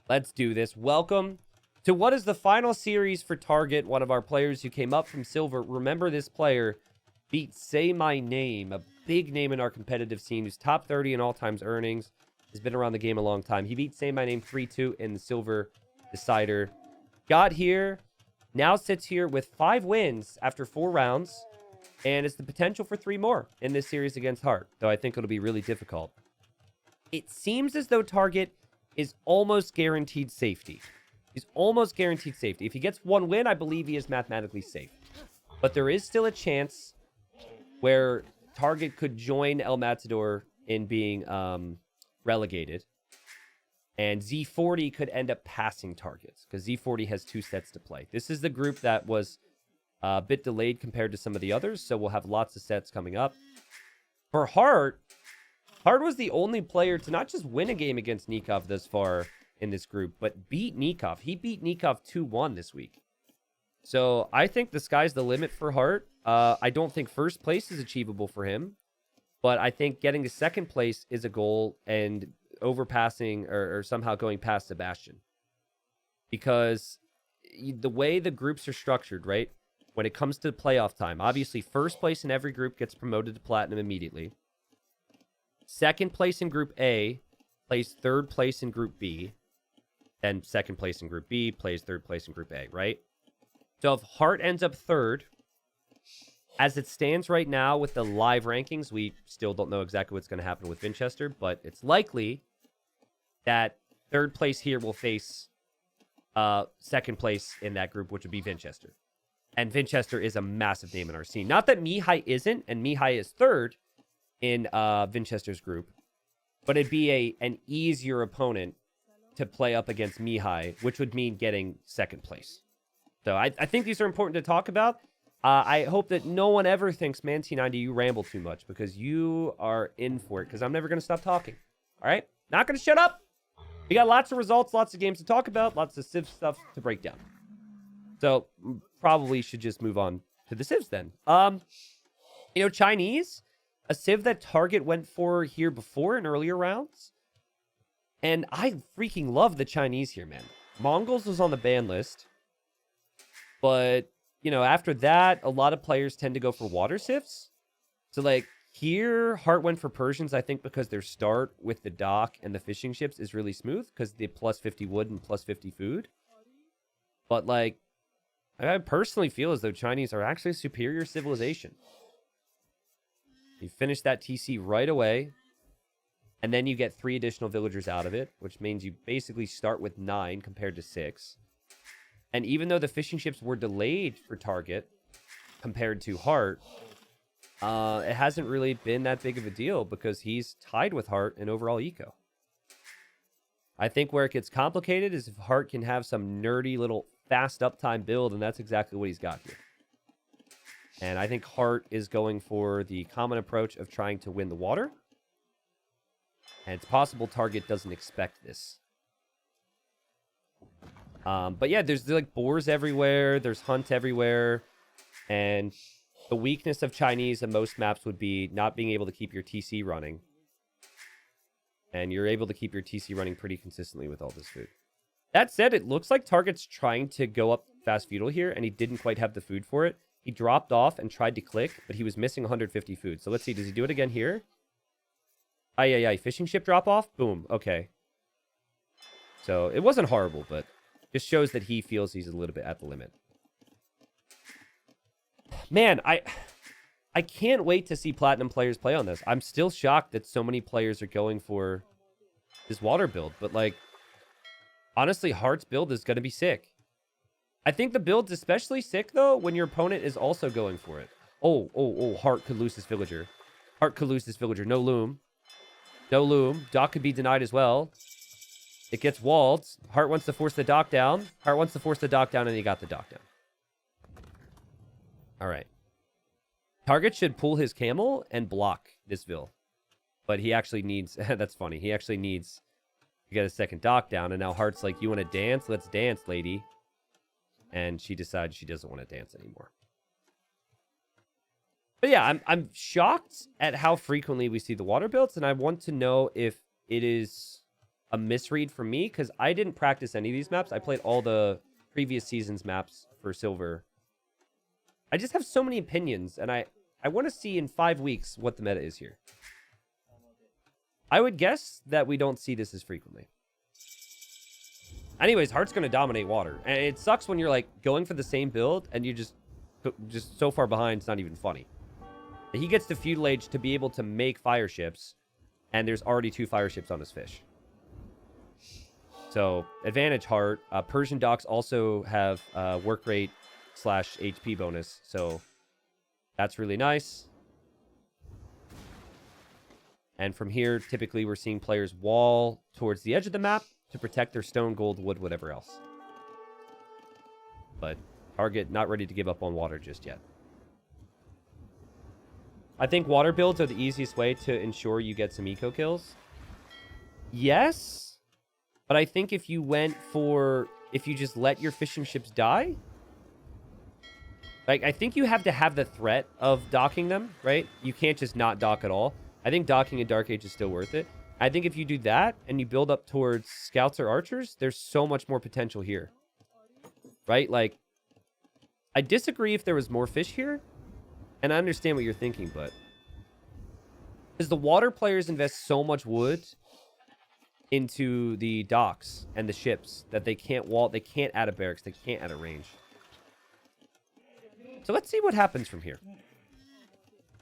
Let's do this. Welcome to what is the final series for Target. One of our players who came up from silver. Remember, this player beat Say My Name, a big name in our competitive scene, who's top 30 in all-times earnings. Has been around the game a long time. He beat Say My Name 3-2 in the silver decider. Got here, now sits here with 5 wins after 4 rounds, and it's the potential for 3 more in this series against Hearttt, though I think it'll be really difficult. It seems as though Target is almost guaranteed safety. He's almost guaranteed safety. If he gets 1 win, I believe he is mathematically safe. But there is still a chance where Target could join El Matador in being relegated. And Z40 could end up passing Targets, because Z40 has 2 sets to play. This is the group that was a bit delayed compared to some of the others, so we'll have lots of sets coming up. For Hearttt was the only player to not just win a game against Nikov thus far in this group, but beat Nikov. He beat Nikov 2-1 this week. So I think the sky's the limit for Hearttt. I don't think first place is achievable for him, but I think getting to second place is a goal, and overpassing or somehow going past Sebastian. Because the way the groups are structured, right? When it comes to playoff time, obviously first place in every group gets promoted to platinum immediately. Second place in Group A plays third place in Group B. Then second place in Group B plays third place in Group A, right? So if Hearttt ends up third, as it stands right now with the live rankings, we still don't know exactly what's going to happen with Winchester, but it's likely that third place here will face second place in that group, which would be Winchester. And Winchester is a massive name in our scene. Not that Mihai isn't, and Mihai is third in Winchester's group, but it'd be an easier opponent to play up against Mihai, which would mean getting second place. So I think these are important to talk about. I hope that no one ever thinks, man, T90, you ramble too much, because you are in for it, because I'm never going to stop talking. All right? Not going to shut up. We got lots of results, lots of games to talk about, lots of Civ stuff to break down. So probably should just move on to the Civs then. Chinese, a Civ that Target went for here before in earlier rounds. And I freaking love the Chinese here, man. Mongols was on the ban list. But, after that, a lot of players tend to go for water Civs. So, here, Hearttt went for Persians, I think, because their start with the dock and the fishing ships is really smooth, because the plus 50 wood and plus 50 food. But, I personally feel as though Chinese are actually a superior civilization. You finish that TC right away, and then you get 3 additional villagers out of it, which means you basically start with 9 compared to 6. And even though the fishing ships were delayed for Target compared to Hearttt, it hasn't really been that big of a deal, because he's tied with Hearttt in overall eco. I think where it gets complicated is if Hearttt can have some nerdy little fast uptime build, and that's exactly what he's got here. And I think Hearttt is going for the common approach of trying to win the water. And it's possible Target doesn't expect this. But yeah, there's boars everywhere. There's hunt everywhere. And the weakness of Chinese in most maps would be not being able to keep your TC running. And you're able to keep your TC running pretty consistently with all this food. That said, it looks like Target's trying to go up fast feudal here, and he didn't quite have the food for it. He dropped off and tried to click, but he was missing 150 food. So let's see, does he do it again here? Aye, fishing ship drop off? Boom, okay. So it wasn't horrible, but just shows that he feels he's a little bit at the limit. Man, I can't wait to see Platinum players play on this. I'm still shocked that so many players are going for this water build, but honestly, Heartt's build is going to be sick. I think the build's especially sick, though, when your opponent is also going for it. Oh, Hearttt could lose his villager. Hearttt could lose his villager. No loom. No loom. Dock could be denied as well. It gets walled. Hearttt wants to force the dock down. Hearttt wants to force the dock down, and he got the dock down. All right. Target should pull his camel and block this Vil. But he actually needs... That's funny. He actually needs to get a second dock down, and now Heartt's like, you want to dance? Let's dance, lady. And she decides she doesn't want to dance anymore. But yeah, I'm shocked at how frequently we see the water builds, and I want to know if it is a misread from me because I didn't practice any of these maps. I played all the previous season's maps for Silver. I just have so many opinions, and I want to see in 5 weeks what the meta is here. I would guess that we don't see this as frequently. Anyways, Heartt's going to dominate water. And it sucks when you're, like, going for the same build, and you're just so far behind, it's not even funny. He gets the Feudal Age to be able to make fire ships, and there's already 2 fire ships on his fish. So, advantage Heartt. Persian docks also have work rate / HP bonus, so that's really nice. And from here, typically we're seeing players wall towards the edge of the map to protect their stone, gold, wood, whatever else. But Target not ready to give up on water just yet. I think water builds are the easiest way to ensure you get some eco kills. Yes, but I think if you just let your fishing ships die, like, I think you have to have the threat of docking them, right? You can't just not dock at all. I think docking in Dark Age is still worth it. I think if you do that and you build up towards scouts or archers, there's so much more potential here. Right? Like, I disagree if there was more fish here. And I understand what you're thinking, but... because the water players invest so much wood into the docks and the ships that they can't add a barracks, they can't add a range. So let's see what happens from here.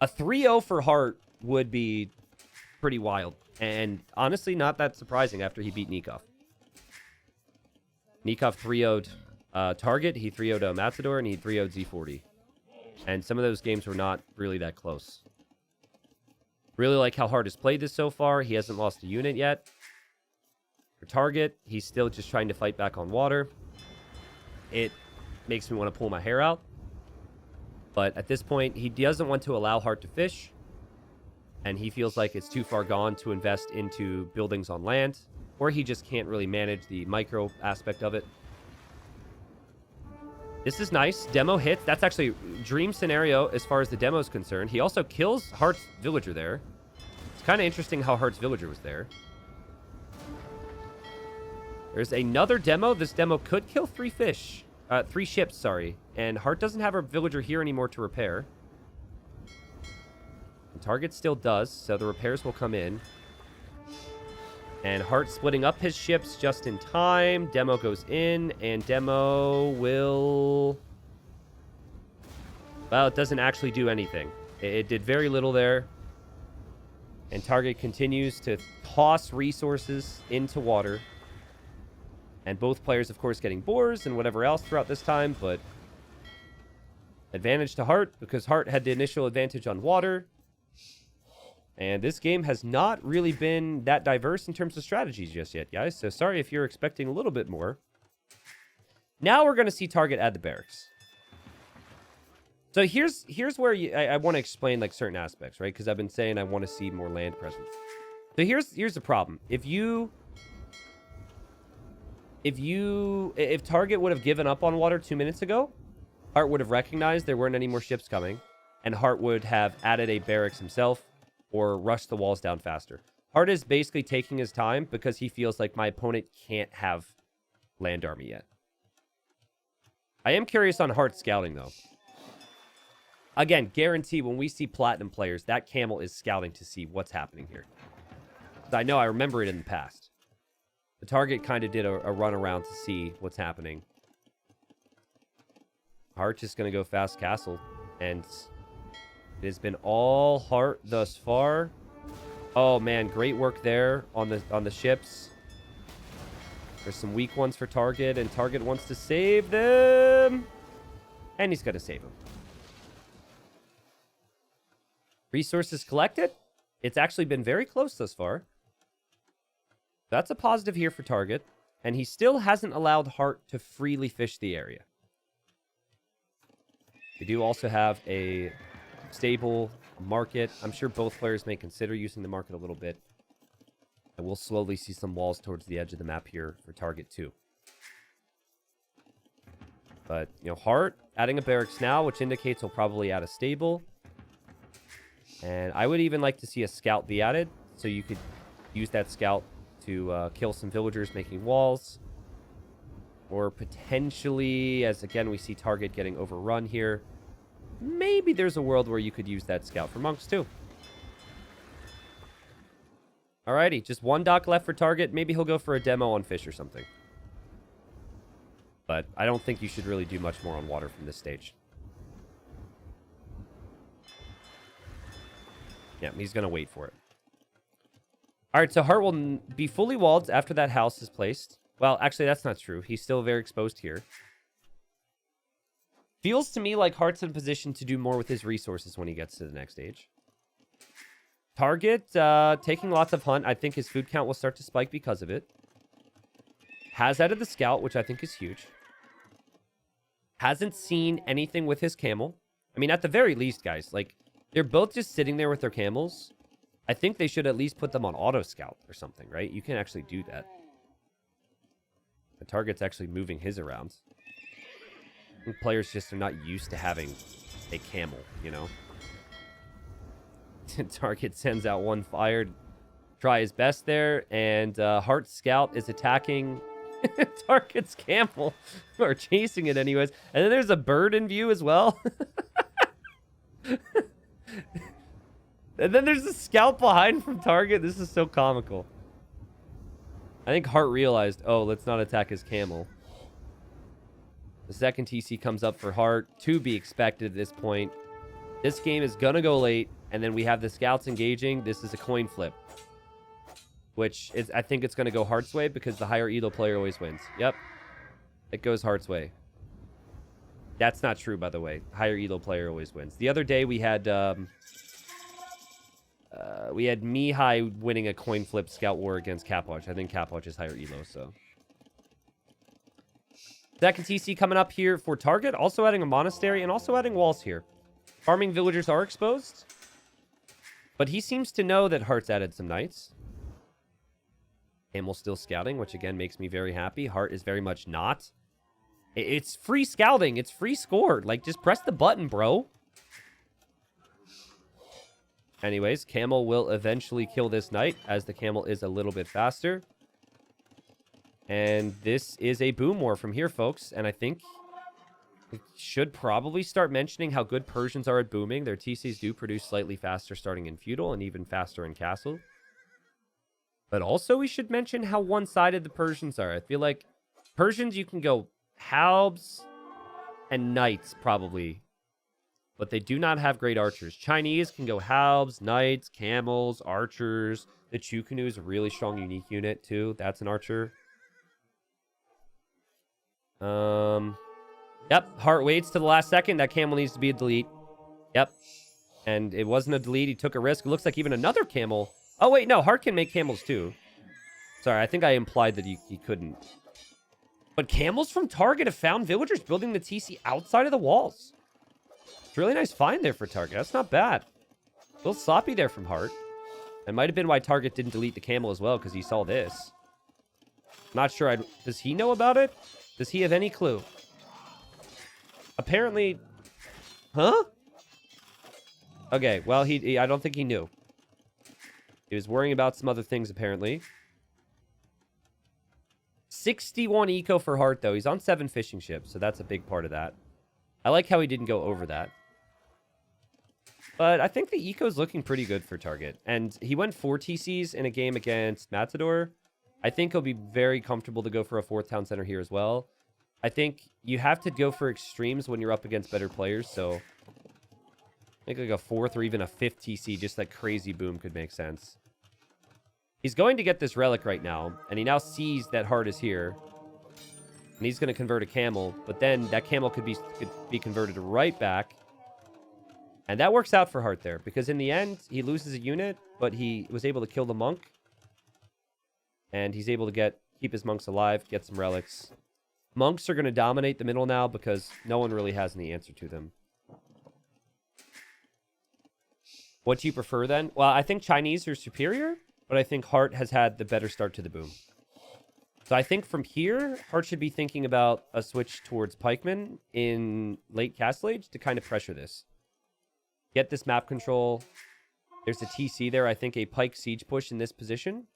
A 3-0 for Heartt would be pretty wild. And honestly, not that surprising after he beat Nikov. Nikov 3-0'd Target, he 3-0'd Matador, and he 3-0'd Z40. And some of those games were not really that close. Really like how Heartt has played this so far. He hasn't lost a unit yet. For Target, he's still just trying to fight back on water. It makes me want to pull my hair out. But at this point, he doesn't want to allow Heartt to fish. And he feels like it's too far gone to invest into buildings on land. Or he just can't really manage the micro aspect of it. This is nice. Demo hits. That's actually a dream scenario as far as the demo is concerned. He also kills Heartt's villager there. It's kind of interesting how Heartt's villager was there. There's another demo. This demo could kill 3 fish. 3 ships, sorry. And Heartt doesn't have a villager here anymore to repair. And Target still does, so the repairs will come in. And Heartt splitting up his ships just in time. Demo goes in, and Demo will... well, it doesn't actually do anything. It did very little there. And Target continues to toss resources into water. And both players, of course, getting boars and whatever else throughout this time, but... advantage to Heartt, because Heartt had the initial advantage on water. And this game has not really been that diverse in terms of strategies just yet, guys. So sorry if you're expecting a little bit more. Now we're going to see Target add the barracks. So here's where I want to explain like certain aspects, right? Because I've been saying I want to see more land presence. So here's the problem. If Target would have given up on water 2 minutes ago, Heartt would have recognized there weren't any more ships coming, and Heartt would have added a barracks himself or rushed the walls down faster. Heartt is basically taking his time because he feels like my opponent can't have land army yet. I am curious on Heartt scouting, though. Again, guarantee when we see Platinum players, that camel is scouting to see what's happening here. I know I remember it in the past. The Target kind of did a run around to see what's happening. Heartt just going to go fast castle. And it has been all Heartt thus far. Oh, man. Great work there on the ships. There's some weak ones for Target. And Target wants to save them. And he's going to save them. Resources collected. It's actually been very close thus far. That's a positive here for Target. And he still hasn't allowed Heartt to freely fish the area. We do also have a stable market. I'm sure both players may consider using the market a little bit. And we'll slowly see some walls towards the edge of the map here for Target too. But, you know, Heartt adding a barracks now, which indicates he'll probably add a stable. And I would even like to see a scout be added, so you could use that scout to kill some villagers making walls. Or potentially, as again we see target getting overrun here, maybe there's a world where you could use that scout for monks too. Alrighty, just one dock left for target. Maybe he'll go for a demo on fish or something. But I don't think you should really do much more on water from this stage. Yeah, he's going to wait for it. Alright, so Hearttt will be fully walled after that house is placed. Well, actually, that's not true. He's still very exposed here. Feels to me like Heartt's in position to do more with his resources when he gets to the next stage. Target, taking lots of hunt. I think his food count will start to spike because of it. Has added the scout, which I think is huge. Hasn't seen anything with his camel. I mean, at the very least, guys, like, they're both just sitting there with their camels. I think they should at least put them on auto scout or something, right? You can actually do that. The target's actually moving his around. And players just are not used to having a camel, you know? Target sends out one fire to try his best there, and Hearttt scout is attacking target's camel, or chasing it anyways. And then there's a bird in view as well. And then there's a scout behind from target. This is so comical. I think Hearttt realized, oh, let's not attack his camel. The second TC comes up for Hearttt, to be expected at this point. This game is gonna go late, and then we have the scouts engaging. This is a coin flip, which is, I think it's gonna go Heartt's way because the higher elo player always wins. Yep, it goes Heartt's way. That's not true, by the way. Higher elo player always wins. The other day we had Mihai winning a coin flip scout war against Capwatch. I think Capwatch is higher elo, so. Second TC coming up here for target. Also adding a monastery and also adding walls here. Farming villagers are exposed. But he seems to know that Heartt's added some knights. Camel still scouting, which again makes me very happy. Hearttt is very much not. It's free scouting. It's free scored. Like, just press the button, bro. Anyways, Camel will eventually kill this knight, as the Camel is a little bit faster. And this is a boom war from here, folks. And I think we should probably start mentioning how good Persians are at booming. Their TCs do produce slightly faster starting in feudal and even faster in castle. But also we should mention how one-sided the Persians are. I feel like Persians, you can go halbs and knights probably. But they do not have great archers. Chinese can go halbs, knights, camels, archers. The Chukunu is a really strong unique unit too. That's an archer. Yep, Hearttt waits to the last second. That camel needs to be a delete. Yep. And it wasn't a delete. He took a risk. It looks like even another camel. Oh, wait, no. Hearttt can make camels too. Sorry, I think I implied that he couldn't. But camels from target have found villagers building the TC outside of the walls. It's a really nice find there for target. That's not bad. A little sloppy there from Hearttt. It might have been why target didn't delete the camel as well, because he saw this. Not sure. Does he know about it? Does he have any clue? Apparently... Huh? Okay, well, I don't think he knew. He was worrying about some other things, apparently. 61 eco for Hearttt, though. He's on 7 fishing ships, so that's a big part of that. I like how he didn't go over that. But I think the eco is looking pretty good for target. And he went 4 TCs in a game against Matador. I think he'll be very comfortable to go for a 4th town center here as well. I think you have to go for extremes when you're up against better players, so I think like a 4th or even a 5th TC, just that crazy boom could make sense. He's going to get this relic right now, and he now sees that Hearttt is here. And he's going to convert a camel, but then that camel could be converted right back. And that works out for Hearttt there, because in the end, he loses a unit, but he was able to kill the monk. And he's able to keep his monks alive, get some relics. Monks are going to dominate the middle now because no one really has any answer to them. What do you prefer then? Well, I think Chinese are superior, but I think Hearttt has had the better start to the boom. So I think from here, Hearttt should be thinking about a switch towards pikemen in late Castle Age to kind of pressure this. Get this map control. There's a TC there. I think a pike siege push in this position.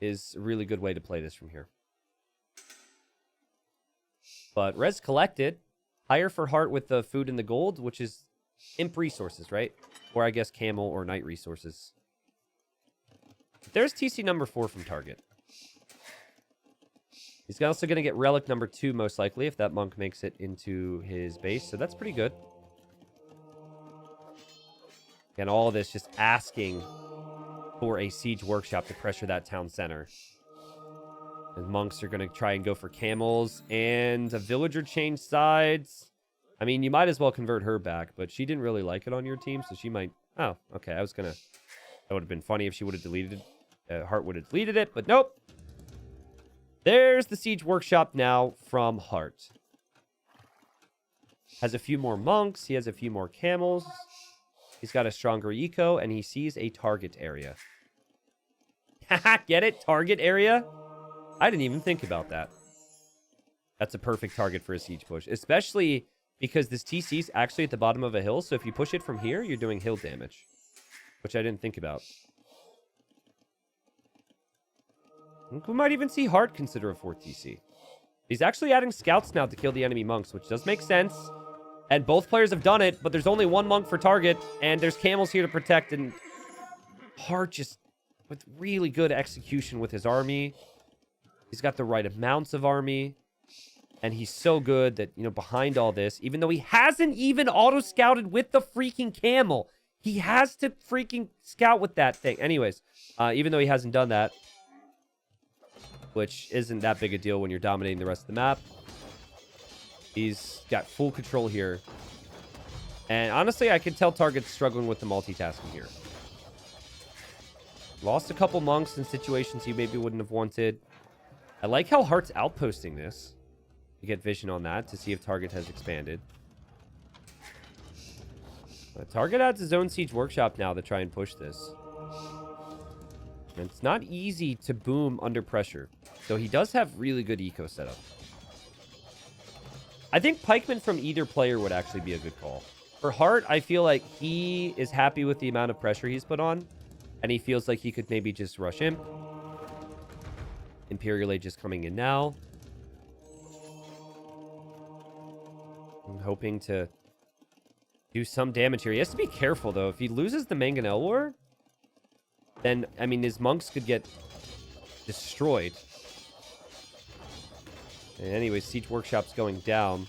is a really good way to play this from here. But res collected. Higher for Heartt with the food and the gold, which is imp resources, right? Or I guess camel or knight resources. There's TC number 4 from target. He's also going to get relic number 2, most likely, if that monk makes it into his base. So that's pretty good. And all of this just asking for a siege workshop to pressure that town center. And monks are going to try and go for camels. And a villager changed sides. I mean, you might as well convert her back, but she didn't really like it on your team, so she might... Oh, okay, I was going to... That would have been funny if she would have deleted it. Heartt would have deleted it, but nope. There's the siege workshop now from Heartt. Has a few more monks. He has a few more camels. He's got a stronger eco, and he sees a target area. Haha, get it? Target area? I didn't even think about that. That's a perfect target for a siege push, especially because this TC's actually at the bottom of a hill, so if you push it from here, you're doing hill damage, which I didn't think about. We might even see Heartt consider a 4th TC. He's actually adding scouts now to kill the enemy monks, which does make sense. And both players have done it, but there's only one monk for target, and there's camels here to protect, and Heartt just with really good execution with his army. He's got the right amounts of army, and he's so good that, you know, behind all this, even though he hasn't even auto-scouted with the freaking camel, he has to freaking scout with that thing. Anyways, even though he hasn't done that, which isn't that big a deal when you're dominating the rest of the map. He's got full control here. And honestly, I can tell target's struggling with the multitasking here. Lost a couple monks in situations he maybe wouldn't have wanted. I like how Heartt's outposting this. You get vision on that to see if target has expanded. Target adds his own siege workshop now to try and push this. And it's not easy to boom under pressure. So he does have really good eco setup. I think pikemen from either player would actually be a good call. For Heartt, I feel like he is happy with the amount of pressure he's put on. And he feels like he could maybe just rush Imp. Imperial Age is coming in now. I'm hoping to do some damage here. He has to be careful, though. If he loses the Mangonel War, then, I mean, his monks could get destroyed. And anyways, siege workshop's going down.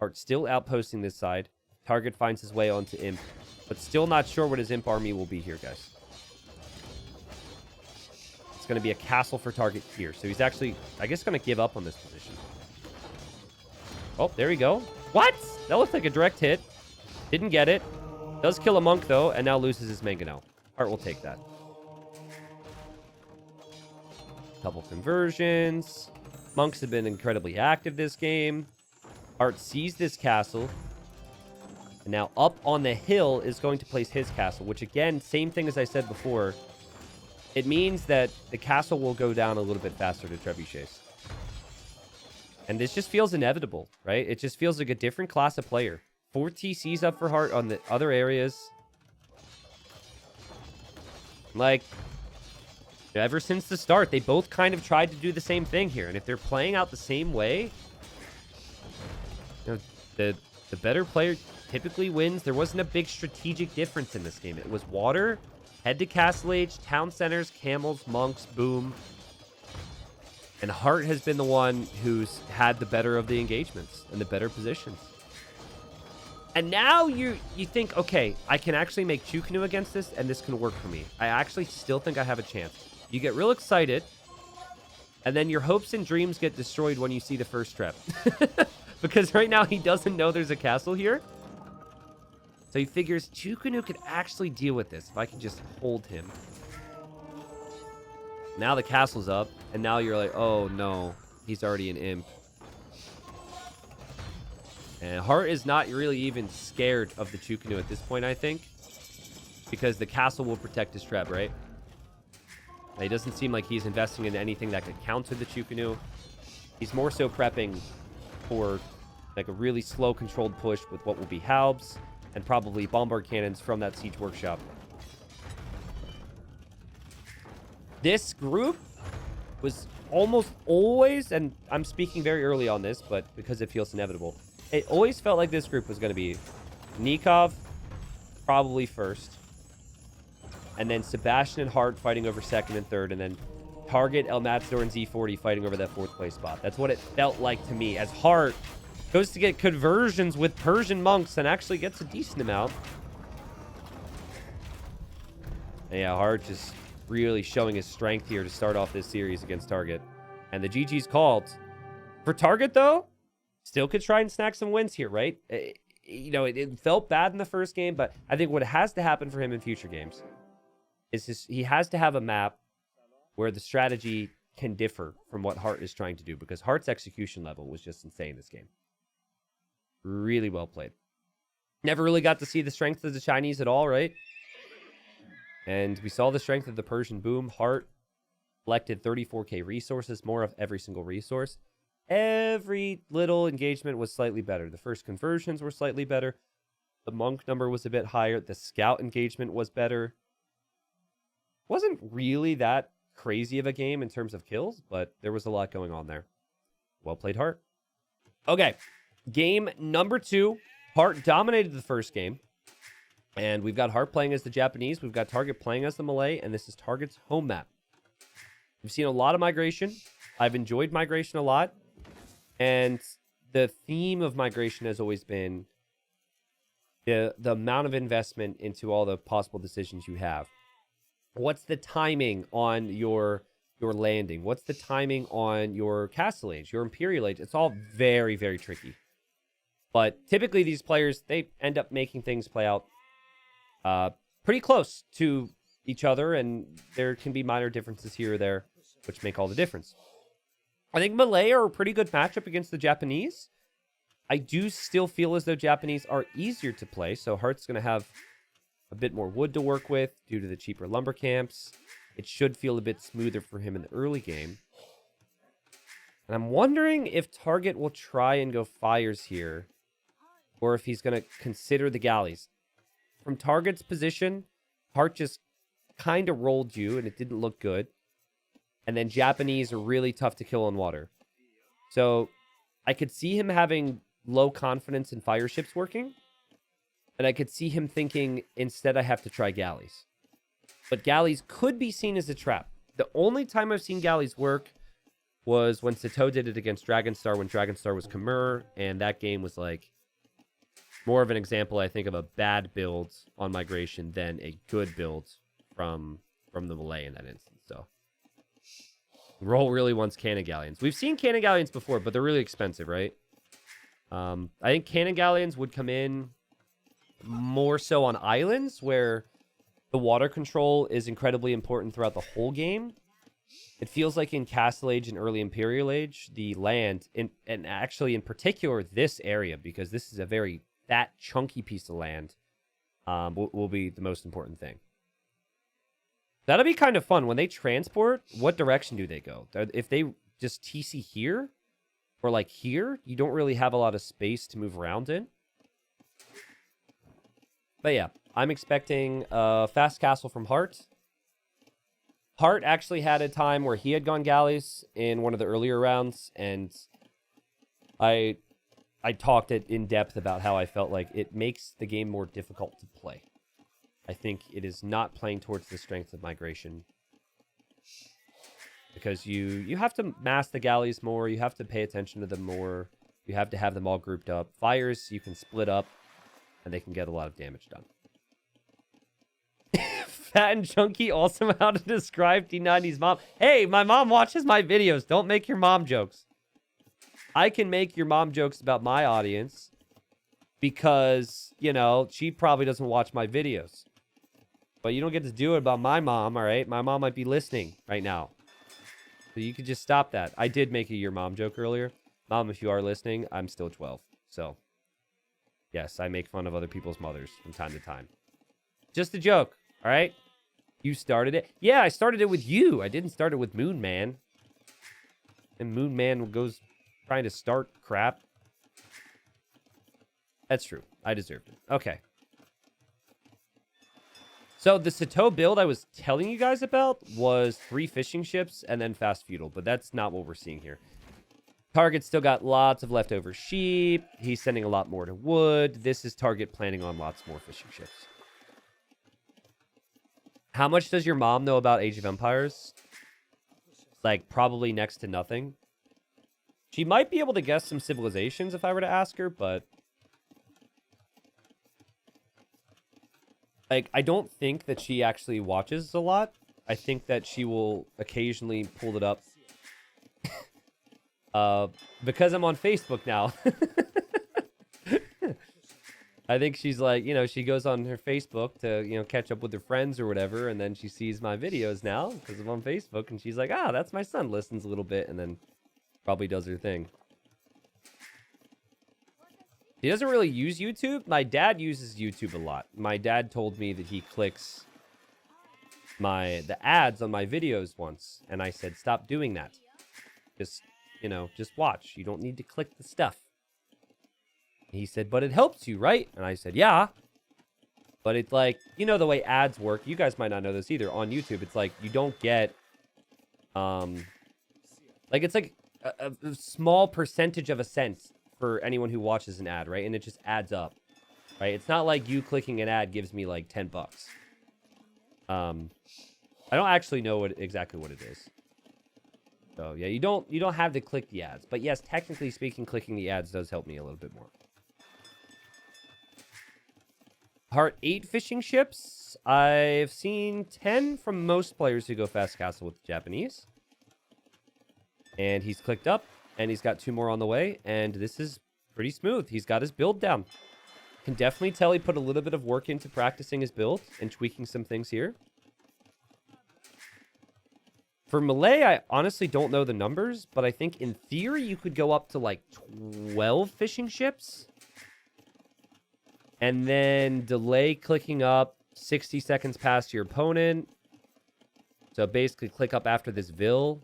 Heartt still outposting this side. Target finds his way onto Imp, but still not sure what his Imp army will be here, guys. It's going to be a castle for target here. So he's actually, I guess, going to give up on this position. Oh, there we go. What? That looks like a direct hit. Didn't get it. Does kill a monk, though, and now loses his Mangonel. Heartt will take that. Couple conversions. Monks have been incredibly active this game. Heartt sees this castle. And now up on the hill is going to place his castle, which again, same thing as I said before. It means that the castle will go down a little bit faster to trebuchets. And this just feels inevitable, right? It just feels like a different class of player. 4 TCs up for Heartt on the other areas. Like, ever since the start, they both kind of tried to do the same thing here. And if they're playing out the same way, you know, the better player typically wins. There wasn't a big strategic difference in this game. It was water, head to castle age, town centers, camels, monks, boom. And Heartt has been the one who's had the better of the engagements and the better positions. And now you think, okay, I can actually make Chukanu against this, and this can work for me. I actually still think I have a chance. You get real excited, and then your hopes and dreams get destroyed when you see the first trap. Because right now he doesn't know there's a castle here. So he figures Chukanu could actually deal with this if I can just hold him. Now the castle's up, and now you're like, oh no, he's already an Imp. And Heartt is not really even scared of the Chukanu at this point, I think. Because the castle will protect his trap, right? He doesn't seem like he's investing in anything that could counter the Chukanu. He's more so prepping for like a really slow controlled push with what will be Halbs and probably bombard cannons from that siege workshop. This group was almost always, and I'm speaking very early on this, but because it feels inevitable, it always felt like this group was going to be Nikov probably first, and then Sebastian and Hearttt fighting over second and third, and then Target, El Matador, and Z40 fighting over that fourth place spot. That's what it felt like to me, as Hearttt goes to get conversions with Persian monks and actually gets a decent amount. And yeah, Hearttt just really showing his strength here to start off this series against Target. And the GG's called. For Target, though, still could try and snack some wins here, right? You know, it felt bad in the first game, but I think what has to happen for him in future games is he has to have a map where the strategy can differ from what Hearttt is trying to do, because Heartt's execution level was just insane this game. Really well played. Never really got to see the strength of the Chinese at all, right? And we saw the strength of the Persian boom. Hearttt collected 34k resources, more of every single resource. Every little engagement was slightly better. The first conversions were slightly better. The monk number was a bit higher. The scout engagement was better. Wasn't really that crazy of a game in terms of kills, but there was a lot going on there. Well played, Hearttt. Okay, game number 2. Hearttt dominated the first game. And we've got Hearttt playing as the Japanese. We've got Target playing as the Malay. And this is Target's home map. We've seen a lot of migration. I've enjoyed migration a lot. And the theme of migration has always been the amount of investment into all the possible decisions you have. What's the timing on your landing? What's the timing on your castle age, your imperial age? It's all very, very tricky. But typically these players, they end up making things play out pretty close to each other, and there can be minor differences here or there, which make all the difference. I think Malay are a pretty good matchup against the Japanese. I do still feel as though Japanese are easier to play, so Heartt's going to have a bit more wood to work with due to the cheaper lumber camps. It should feel a bit smoother for him in the early game. And I'm wondering if Target will try and go fires here, or if he's going to consider the galleys. From Target's position, Hearttt just kind of rolled you, and it didn't look good. And then Japanese are really tough to kill on water. So I could see him having low confidence in fire ships working. And I could see him thinking, instead I have to try galleys. But galleys could be seen as a trap. The only time I've seen galleys work was when Sato did it against Dragonstar, when Dragonstar was Khmer, and that game was like more of an example, I think, of a bad build on migration than a good build from the Malay in that instance. So Roll really wants cannon galleons. We've seen cannon galleons before, but they're really expensive, right? I think cannon galleons would come in more so on islands where the water control is incredibly important throughout the whole game. It feels like in Castle Age and early Imperial Age, the land, and actually in particular this area, because this is a very fat, chunky piece of land, will be the most important thing. That'll be kind of fun. When they transport, what direction do they go? If they just TC here, or like here, you don't really have a lot of space to move around in. But yeah, I'm expecting a fast castle from Hearttt. Hearttt actually had a time where he had gone galleys in one of the earlier rounds, and I talked in depth about how I felt like it makes the game more difficult to play. I think it is not playing towards the strength of migration, because you have to mass the galleys more, you have to pay attention to them more, you have to have them all grouped up. Fires, you can split up, and they can get a lot of damage done. Fat and chunky, also how to describe T90's mom. Hey, my mom watches my videos. Don't make your mom jokes. I can make your mom jokes about my audience because, you know, she probably doesn't watch my videos. But you don't get to do it about my mom, all right? My mom might be listening right now. So you could just stop that. I did make a your mom joke earlier. Mom, if you are listening, I'm still 12. So, yes, I make fun of other people's mothers from time to time. Just a joke, all right? You started it. Yeah, I started it with you. I didn't start it with Moon Man. And Moon Man goes trying to start crap. That's true. I deserved it. Okay. So the Sato build I was telling you guys about was 3 fishing ships and then fast feudal, but that's not what we're seeing here. Target still got lots of leftover sheep. He's sending a lot more to wood. This is Target planning on lots more fishing ships. How much does your mom know about Age of Empires? Like, probably next to nothing. She might be able to guess some civilizations if I were to ask her, but... like, I don't think that she actually watches a lot. I think that she will occasionally pull it up. Because I'm on Facebook now. I think she's like, you know, she goes on her Facebook to, you know, catch up with her friends or whatever, and then she sees my videos now because I'm on Facebook, and she's like, ah, that's my son, listens a little bit, and then probably does her thing. He doesn't really use YouTube. My dad uses YouTube a lot. My dad told me that he clicks the ads on my videos once, and I said, stop doing that. Just, you know, just watch. You don't need to click the stuff. He said, but it helps you, right? And I said, yeah. But it's like, you know the way ads work. You guys might not know this either. On YouTube, it's like you don't get, like it's like a small percentage of a cent for anyone who watches an ad, right? And it just adds up, right? It's not like you clicking an ad gives me like 10 bucks. I don't actually know exactly what it is. So yeah, you don't have to click the ads. But yes, technically speaking, clicking the ads does help me a little bit more. Hearttt 8 fishing ships. I've seen 10 from most players who go fast castle with the Japanese. And he's clicked up, and he's got 2 more on the way, and this is pretty smooth. He's got his build down. Can definitely tell he put a little bit of work into practicing his build and tweaking some things here. For Malay, I honestly don't know the numbers, but I think in theory you could go up to like 12 fishing ships. And then delay clicking up 60 seconds past your opponent. So basically click up after this Vil.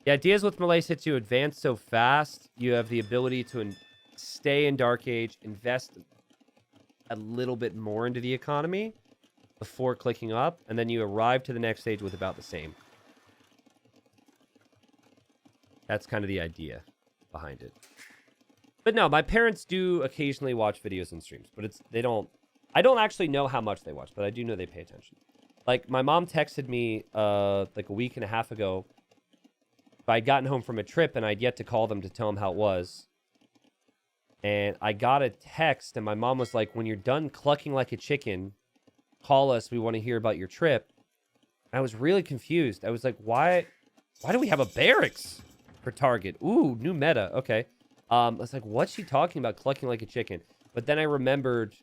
The idea is with Malay hits you advance so fast, you have the ability to stay in Dark Age, invest a little bit more into the economy before clicking up, and then you arrive to the next stage with about the same. That's kind of the idea behind it. But no, my parents do occasionally watch videos and streams, but I don't actually know how much they watch, but I do know they pay attention. Like, my mom texted me like a week and a half ago. I'd gotten home from a trip, and I'd yet to call them to tell them how it was. And I got a text, and my mom was like, when you're done clucking like a chicken, call us. We want to hear about your trip. And I was really confused. I was like, why do we have a barracks for Target? Ooh, new meta. Okay. I was like, what's she talking about, clucking like a chicken? But then I remembered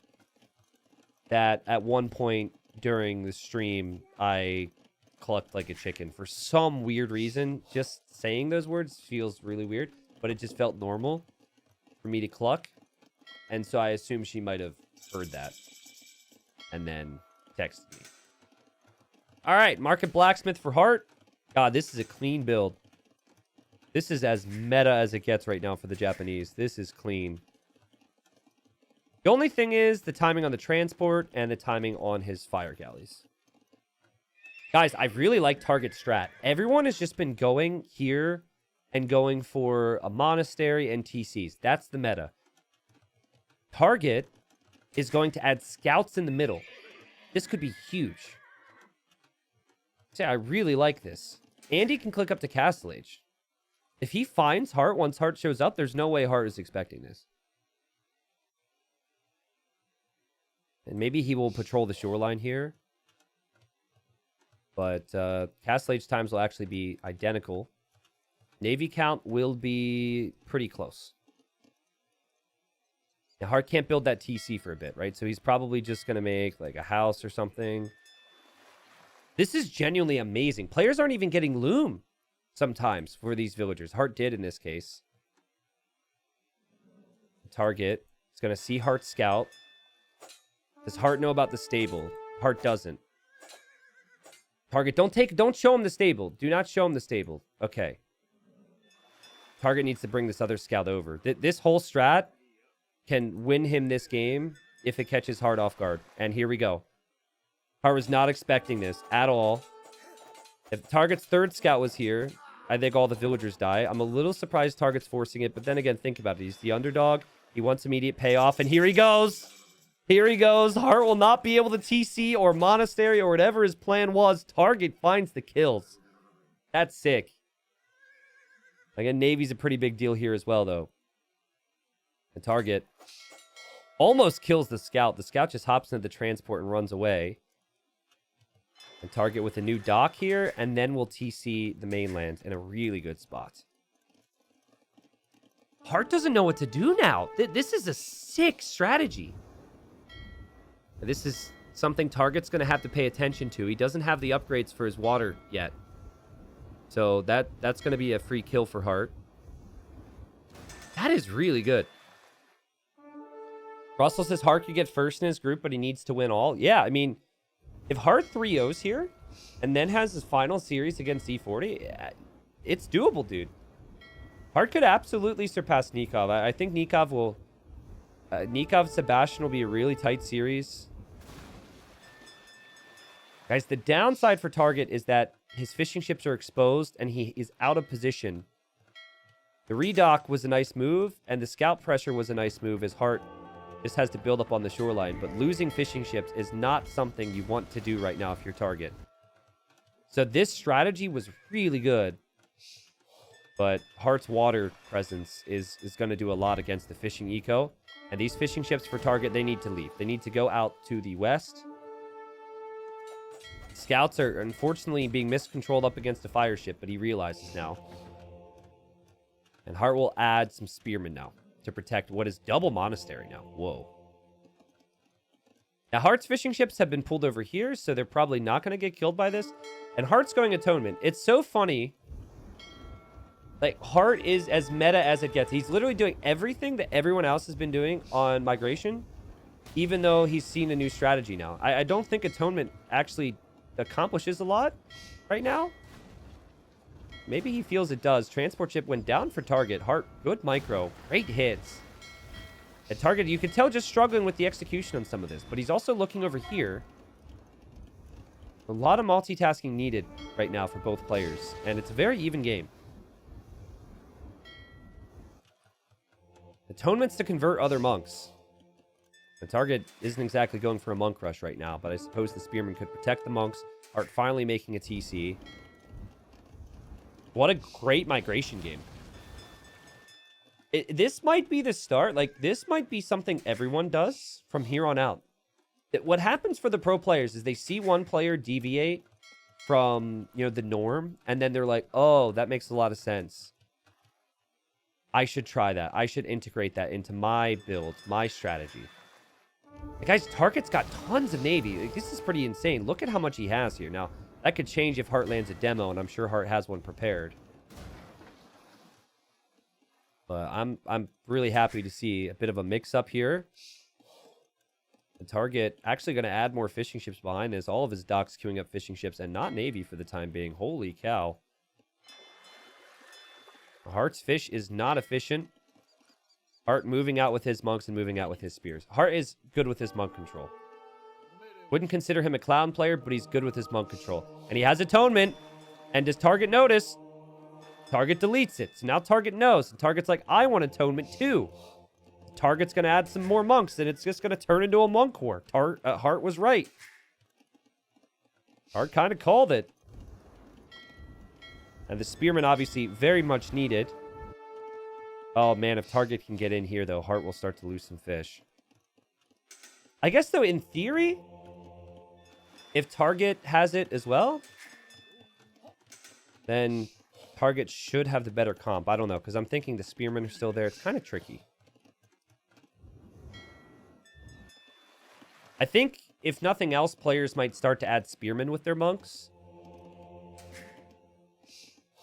that at one point during the stream, I clucked like a chicken for some weird reason. Just saying those words feels really weird, but it just felt normal for me to cluck. And so I assumed she might have heard that and then texted me. All right, Market Blacksmith for Hearttt. God, this is a clean build. This is as meta as it gets right now for the Japanese. This is clean. The only thing is the timing on the transport and the timing on his fire galleys. Guys, I really like Target strat. Everyone has just been going here and going for a monastery and TCs. That's the meta. Target is going to add scouts in the middle. This could be huge. See, I really like this. Andy can click up to Castle Age. If he finds Hearttt once Hearttt shows up, there's no way Hearttt is expecting this. And maybe he will patrol the shoreline here. But Castle Age times will actually be identical. Navy count will be pretty close. Now, Hearttt can't build that TC for a bit, right? So he's probably just going to make like a house or something. This is genuinely amazing. Players aren't even getting loom sometimes for these villagers. Hearttt did in this case. Target is going to see Hearttt scout. Does Hearttt know about the stable? Hearttt doesn't. Target, don't show him the stable. Do not show him the stable. Okay. Target needs to bring this other scout over. This whole strat can win him this game if it catches Hearttt off guard. And here we go. Heartt was not expecting this at all. If Target's third scout was here, I think all the villagers die. I'm a little surprised Target's forcing it, but then again, think about it. He's the underdog. He wants immediate payoff, and here he goes. Here he goes. Heartt will not be able to TC or Monastery or whatever his plan was. Target finds the kills. That's sick. Again, Navy's a pretty big deal here as well, though. The Target almost kills the scout. The scout just hops into the transport and runs away. And Target with a new dock here, and then we'll TC the mainland in a really good spot. Heartt doesn't know what to do now. This is a sick strategy. This is something Target's going to have to pay attention to. He doesn't have the upgrades for his water yet. So that's going to be a free kill for Heartt. That is really good. Russell says Heartt could get first in his group, but he needs to win all. Yeah, I mean, if Heartt 3-0s here and then has his final series against E40, it's doable, dude. Heartt could absolutely surpass Nikov. I think Nikov will... Nikov Sebastian will be a really tight series. Guys, the downside for Target is that his fishing ships are exposed and he is out of position. The redock was a nice move, and the scout pressure was a nice move as Heartt just has to build up on the shoreline. But losing fishing ships is not something you want to do right now if you're Target. So this strategy was really good. But Heartt's water presence is going to do a lot against the fishing eco. And these fishing ships for Target, they need to leave. They need to go out to the west. Scouts are unfortunately being miscontrolled up against a fire ship, but he realizes now. And Heartt will add some spearmen now to protect what is double monastery now. Whoa. Now, Heartt's fishing ships have been pulled over here, so they're probably not going to get killed by this. And Heartt's going atonement. It's so funny. Like, Heartt is as meta as it gets. He's literally doing everything that everyone else has been doing on migration, even though he's seen a new strategy now. I don't think atonement actually accomplishes a lot right now. Maybe he feels it does. Transport ship went down for Target. Heartt, good micro. Great hits. At Target, you can tell just struggling with the execution on some of this, but he's also looking over here. A lot of multitasking needed right now for both players, and it's a very even game. Atonements to convert other monks. The Target isn't exactly going for a monk rush right now, but I suppose the spearmen could protect the monks. Heartt finally making a TC. What a great migration game. This might be the start. Like, this might be something everyone does from here on out. What happens for the pro players is they see one player deviate from, you know, the norm, and then they're like, oh, that makes a lot of sense. I should try that. I should integrate that into my build, my strategy. Guys, Target's got tons of Navy. Like, this is pretty insane. Look at how much he has here. Now, that could change if Heartt lands a demo, and I'm sure Heartt has one prepared. But I'm really happy to see a bit of a mix-up here. The Target actually going to add more fishing ships behind this. All of his docks queuing up fishing ships, and not Navy for the time being. Holy cow. Heartt's fish is not efficient. Heartt moving out with his monks and moving out with his spears. Heartt is good with his monk control. Wouldn't consider him a clown player, but he's good with his monk control. And he has atonement. And does Target notice? Target deletes it. So now Target knows. And Target's like, I want atonement too. Target's going to add some more monks, and it's just going to turn into a monk war. Heartt was right. Heartt kind of called it. And the spearmen obviously very much needed. Oh, man, if Target can get in here, though, Heartt will start to lose some fish. I guess, though, in theory, if Target has it as well, then Target should have the better comp. I don't know, because I'm thinking the spearmen are still there. It's kind of tricky. I think, if nothing else, players might start to add spearmen with their monks.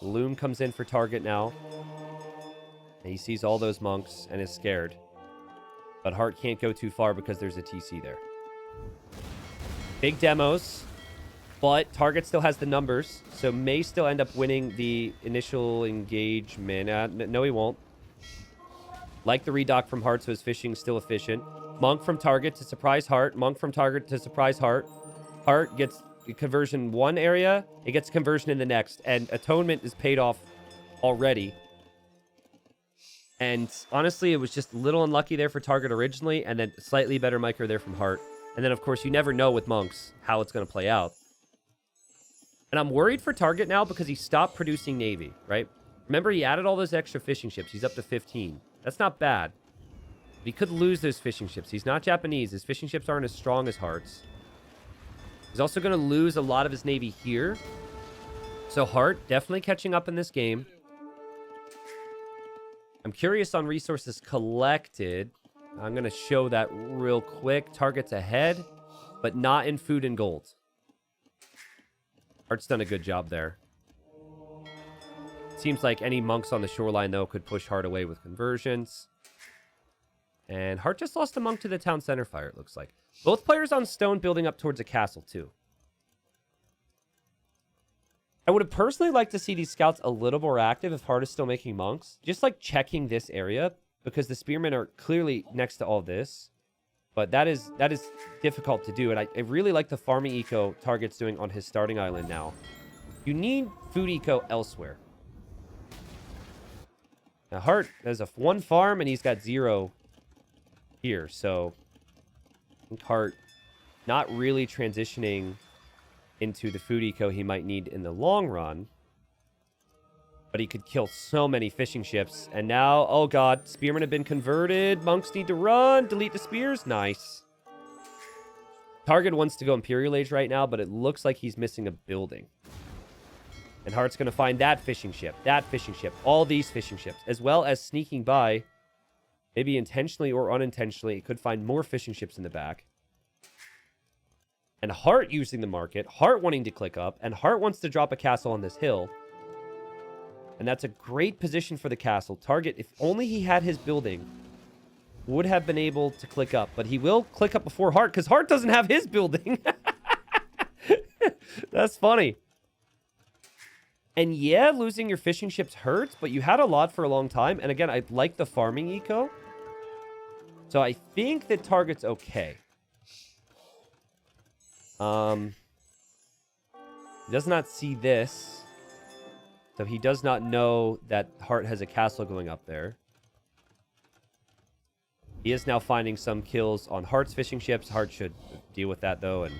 Loom comes in for Target now. And he sees all those monks and is scared. But Heartt can't go too far because there's a TC there. Big demos. But Target still has the numbers. So may still end up winning the initial engagement. No, he won't. Like the redock from Heartt, so his fishing is still efficient. Monk from Target to surprise Heartt. Monk from Target to surprise Heartt. Heartt gets conversion in one area. It gets conversion in the next. And Atonement is paid off already. And honestly, it was just a little unlucky there for Target originally. And then slightly better micro there from Heartt. And then, of course, you never know with Monks how it's going to play out. And I'm worried for Target now because he stopped producing Navy, right? Remember, he added all those extra fishing ships. He's up to 15. That's not bad. But he could lose those fishing ships. He's not Japanese. His fishing ships aren't as strong as Heartt's. He's also going to lose a lot of his Navy here. So Heartt definitely catching up in this game. I'm curious on resources collected. I'm going to show that real quick. Target's ahead, but not in food and gold. Heartt's done a good job there. Seems like any monks on the shoreline, though, could push Heartt away with conversions. And Heartt just lost a monk to the town center fire, it looks like. Both players on stone building up towards a castle, too. I would have personally liked to see these scouts a little more active if Heartt is still making monks. Just like checking this area, because the spearmen are clearly next to all this. But that is difficult to do. And I really like the farming eco Target's doing on his starting island now. You need food eco elsewhere. Now, Heartt has one farm, and he's got 0 here. So, I think Heartt not really transitioning into the food eco he might need in the long run. But he could kill so many fishing ships. And now, oh god, spearmen have been converted. Monks need to run. Delete the spears. Nice. Target wants to go Imperial Age right now, but it looks like he's missing a building. And Heartt's going to find that fishing ship, all these fishing ships, as well as sneaking by, maybe intentionally or unintentionally, it could find more fishing ships in the back. And Heartt using the market, Heartt wanting to click up, and Heartt wants to drop a castle on this hill. And that's a great position for the castle. Target, if only he had his building, would have been able to click up. But he will click up before Heartt, because Heartt doesn't have his building. That's funny. And yeah, losing your fishing ships hurts, but you had a lot for a long time. And again, I like the farming eco. So I think that Target's okay. He does not see this. So he does not know that Heartt has a castle going up there. He is now finding some kills on Heartt's fishing ships. Heartt should deal with that, though. And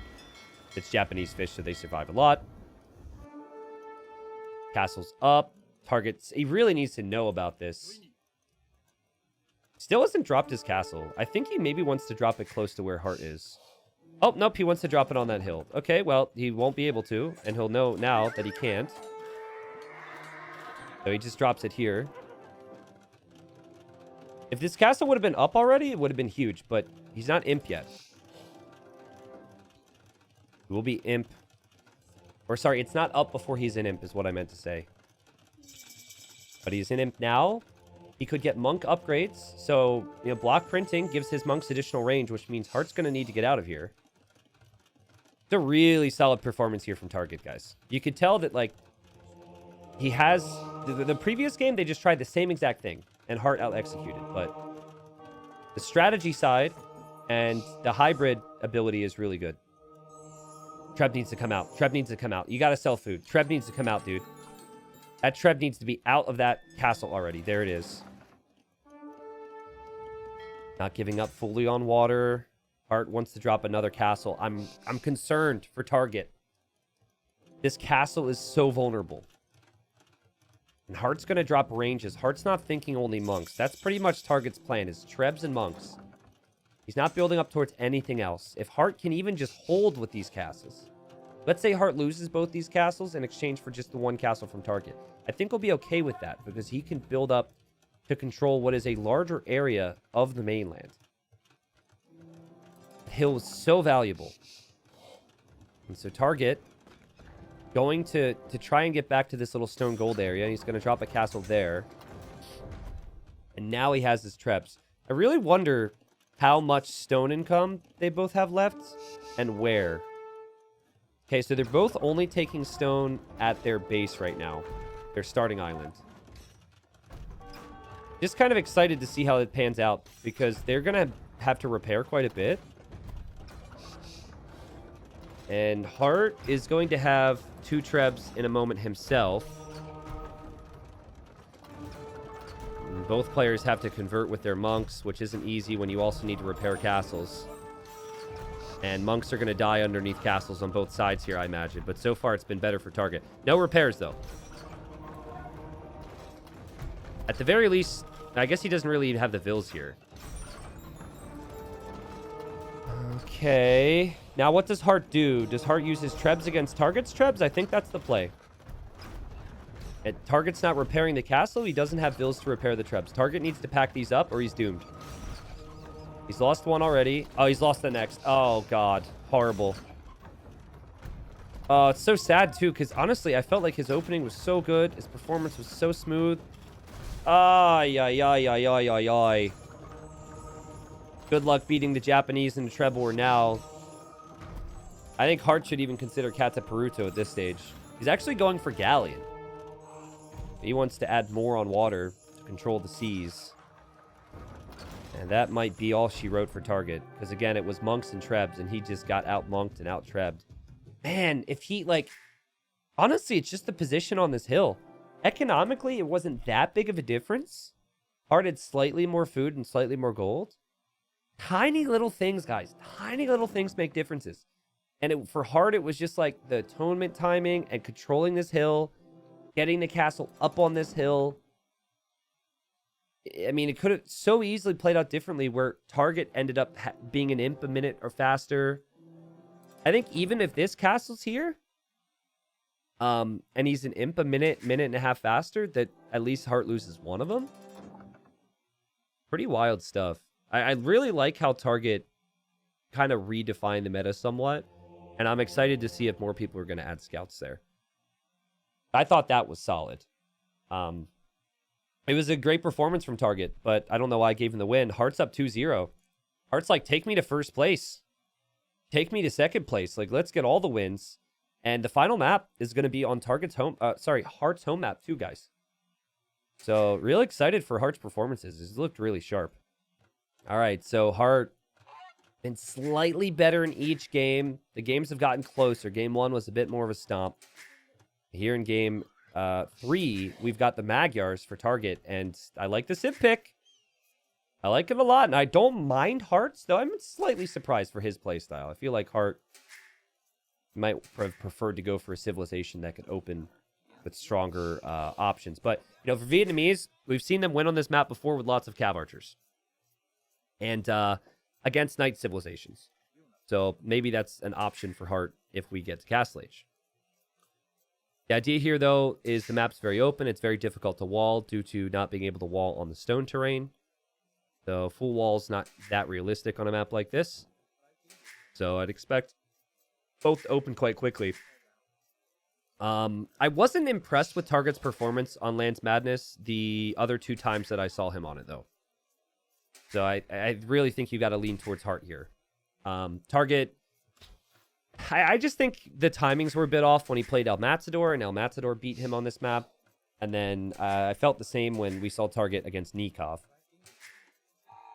it's Japanese fish, so they survive a lot. Castle's up. Target's... He really needs to know about this. Still hasn't dropped his castle. I think he maybe wants to drop it close to where Heartt is. Oh, nope. He wants to drop it on that hill. Okay, well, he won't be able to. And he'll know now that he can't. So he just drops it here. If this castle would have been up already, it would have been huge. But he's not imp yet. He will be imp. Or sorry, it's not up before he's in imp is what I meant to say. But he's in imp now. He could get monk upgrades. So, you know, block printing gives his monks additional range, which means Heartt's going to need to get out of here. It's a really solid performance here from Target, guys. You could tell that, like, he has... The previous game, they just tried the same exact thing. And Heartt out-executed. But the strategy side and the hybrid ability is really good. Treb needs to come out. Treb needs to come out. You got to sell food. Treb needs to come out, dude. That Treb needs to be out of that castle already. There it is. Not giving up fully on water. Heartt wants to drop another castle. I'm concerned for Target. This castle is so vulnerable. And Heartt's going to drop ranges. Heartt's not thinking only monks. That's pretty much Target's plan, is Trebs and monks. He's not building up towards anything else. If Heartt can even just hold with these castles. Let's say Heartt loses both these castles in exchange for just the one castle from Target. I think he'll be okay with that because he can build up to control what is a larger area of the mainland. The hill is so valuable. And so Target going to try and get back to this little stone gold area. He's going to drop a castle there. And now he has his Trebs. I really wonder how much stone income they both have left and where. Okay, so they're both only taking stone at their base right now. Their starting island. Just kind of excited to see how it pans out because they're going to have to repair quite a bit. And Hearttt is going to have 2 Trebs in a moment himself. And both players have to convert with their monks, which isn't easy when you also need to repair castles. And monks are going to die underneath castles on both sides here, I imagine. But so far, it's been better for Target. No repairs, though. At the very least, I guess he doesn't really even have the Vills here. Okay. Now, what does Hearttt do? Does Hearttt use his Trebs against Target's Trebs? I think that's the play. Target's not repairing the castle. He doesn't have Vills to repair the Trebs. Target needs to pack these up or he's doomed. He's lost one already. Oh, he's lost the next. Oh, God. Horrible. It's so sad, too, because honestly, I felt like his opening was so good. His performance was so smooth. Ay, ay, ay, ay, ay, ay, ay. Good luck beating the Japanese in the Treb War now. I think Hearttt should even consider Kata Peruto at this stage. He's actually going for Galleon. He wants to add more on water to control the seas. And that might be all she wrote for Target. Because, again, it was monks and Trebs, and he just got out-monked and out-Trebbed. Man, if he, like... Honestly, it's just the position on this hill. Economically, it wasn't that big of a difference. Hearttt had slightly more food and slightly more gold. Tiny little things, guys. Tiny little things make differences. And for Hearttt, it was just like the atonement timing and controlling this hill, getting the castle up on this hill. I mean, it could have so easily played out differently where Target ended up being an imp a minute or faster. I think even if this castle's here, and he's an imp a minute and a half faster, that at least Hearttt loses one of them. Pretty wild stuff. I really like how Target kind of redefined the meta somewhat. And I'm excited to see if more people are going to add scouts there. I thought that was solid. It was a great performance from Target, but I don't know why I gave him the win. Heartt's up 2-0. Heartt's like, take me to first place. Take me to second place. Like, let's get all the wins. And the final map is going to be on Target's home... Heartt's home map too, guys. So, real excited for Heartt's performances. He's looked really sharp. All right, so Hearttt been slightly better in each game. The games have gotten closer. Game 1 was a bit more of a stomp. Here in game 3, we've got the Magyars for Target, and I like the Civ pick. I like it a lot, and I don't mind Heartt's, though I'm slightly surprised for his playstyle. I feel like Hearttt might have preferred to go for a civilization that could open with stronger options. But, you know, for Vietnamese, we've seen them win on this map before with lots of Cav Archers. And against Knight civilizations. So maybe that's an option for Hearttt if we get to Castle Age. The idea here, though, is the map's very open. It's very difficult to wall due to not being able to wall on the stone terrain. So full wall's not that realistic on a map like this. So I'd expect both to open quite quickly. I wasn't impressed with Target's performance on Lands Madness the other 2 times that I saw him on it, though. So I really think you got to lean towards Hearttt here. Target, I just think the timings were a bit off when he played El Matador, and El Matador beat him on this map. And then I felt the same when we saw Target against Nikov.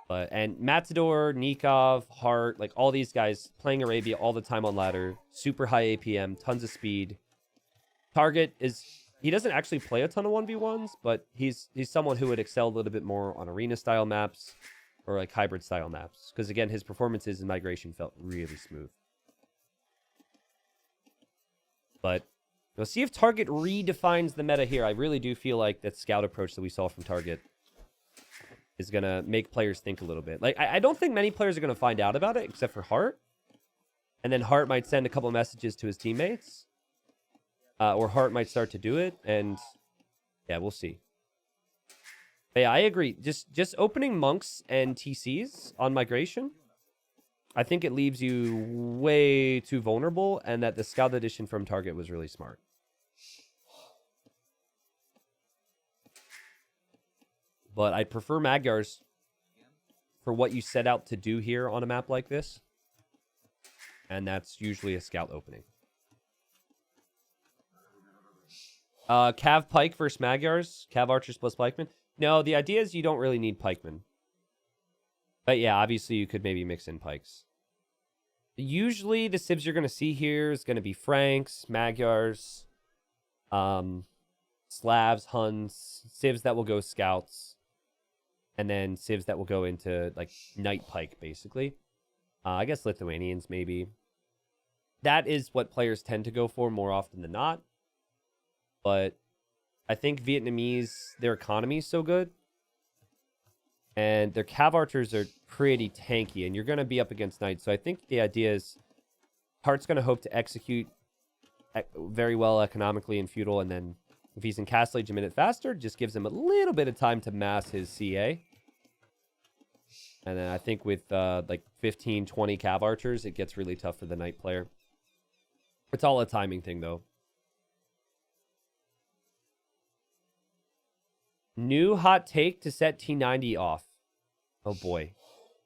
And Matador, Nikov, Hearttt, like all these guys playing Arabia all the time on ladder, super high APM, tons of speed. Target is... He doesn't actually play a ton of 1v1s, but he's someone who would excel a little bit more on arena-style maps or like hybrid-style maps. Because, again, his performances in Migration felt really smooth. But we'll see if Target redefines the meta here. I really do feel like that scout approach that we saw from Target is going to make players think a little bit. Like, I don't think many players are going to find out about it, except for Hearttt. And then Hearttt might send a couple messages to his teammates. Or Hearttt might start to do it, and yeah, we'll see. But yeah, I agree. Just opening monks and TCs on Migration, I think it leaves you way too vulnerable, and that the Scout Edition from Target was really smart. But I'd prefer Magyars for what you set out to do here on a map like this, and that's usually a Scout opening. Cav Pike versus Magyars. Cav Archers plus Pikemen. No, the idea is you don't really need Pikemen. But yeah, obviously you could maybe mix in Pikes. Usually the civs you're going to see here is going to be Franks, Magyars, Slavs, Huns, civs that will go scouts, and then civs that will go into like Knight Pike, basically. I guess Lithuanians maybe. That is what players tend to go for more often than not. But I think Vietnamese, their economy is so good. And their cav archers are pretty tanky, and you're going to be up against knights. So I think the idea is Heartt's going to hope to execute very well economically in feudal, and then if he's in Castle Age a minute faster, just gives him a little bit of time to mass his CA. And then I think with like 15, 20 cav archers, it gets really tough for the knight player. It's all a timing thing, though. New hot take to set T90 off. Oh boy.